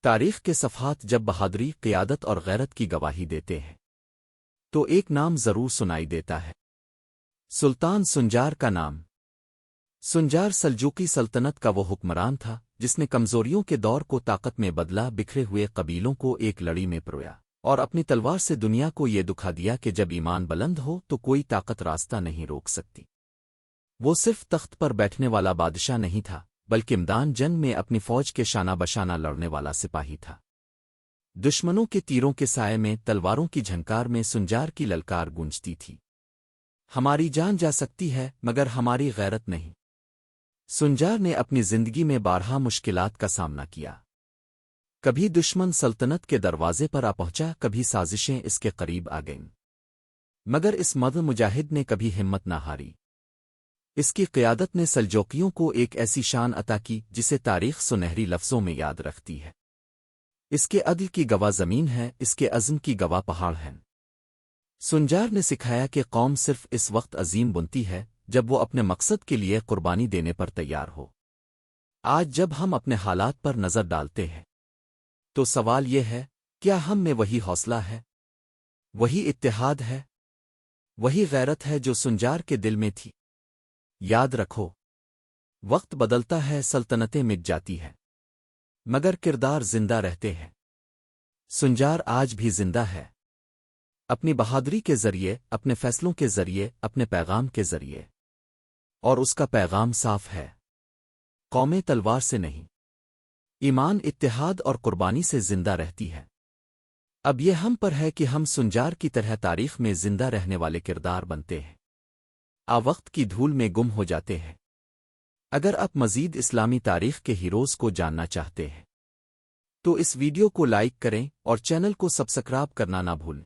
تاریخ کے صفحات جب بہادری، قیادت اور غیرت کی گواہی دیتے ہیں تو ایک نام ضرور سنائی دیتا ہے۔ سلطان سنجار کا نام۔ سنجار سلجوقی سلطنت کا وہ حکمران تھا جس نے کمزوریوں کے دور کو طاقت میں بدلا، بکھرے ہوئے قبیلوں کو ایک لڑی میں پرویا اور اپنی تلوار سے دنیا کو یہ دکھا دیا کہ جب ایمان بلند ہو تو کوئی طاقت راستہ نہیں روک سکتی۔ وہ صرف تخت پر بیٹھنے والا بادشاہ نہیں تھا بلکہ میدان جنگ میں اپنی فوج کے شانہ بشانہ لڑنے والا سپاہی تھا۔ دشمنوں کے تیروں کے سائے میں، تلواروں کی جھنکار میں سنجار کی للکار گونجتی تھی، ہماری جان جا سکتی ہے مگر ہماری غیرت نہیں۔ سنجار نے اپنی زندگی میں بارہا مشکلات کا سامنا کیا۔ کبھی دشمن سلطنت کے دروازے پر آ پہنچا، کبھی سازشیں اس کے قریب آ گئیں، مگر اس مرد مجاہد نے کبھی ہمت نہ ہاری۔ اس کی قیادت نے سلجوقیوں کو ایک ایسی شان عطا کی جسے تاریخ سنہری لفظوں میں یاد رکھتی ہے۔ اس کے عدل کی گواہ زمین ہے، اس کے عزم کی گواہ پہاڑ ہیں۔ سنجار نے سکھایا کہ قوم صرف اس وقت عظیم بنتی ہے جب وہ اپنے مقصد کے لیے قربانی دینے پر تیار ہو۔ آج جب ہم اپنے حالات پر نظر ڈالتے ہیں تو سوال یہ ہے، کیا ہم میں وہی حوصلہ ہے، وہی اتحاد ہے، وہی غیرت ہے جو سنجار کے دل میں تھی؟ یاد رکھو، وقت بدلتا ہے، سلطنتیں مٹ جاتی ہیں، مگر کردار زندہ رہتے ہیں۔ سنجار آج بھی زندہ ہے، اپنی بہادری کے ذریعے، اپنے فیصلوں کے ذریعے، اپنے پیغام کے ذریعے، اور اس کا پیغام صاف ہے، قومیں تلوار سے نہیں، ایمان، اتحاد اور قربانی سے زندہ رہتی ہے۔ اب یہ ہم پر ہے کہ ہم سنجار کی طرح تاریخ میں زندہ رہنے والے کردار بنتے ہیں، وقت کی دھول میں گم ہو جاتے ہیں۔ اگر آپ مزید اسلامی تاریخ کے ہیروز کو جاننا چاہتے ہیں تو اس ویڈیو کو لائک کریں اور چینل کو سبسکرائب کرنا نہ بھولیں۔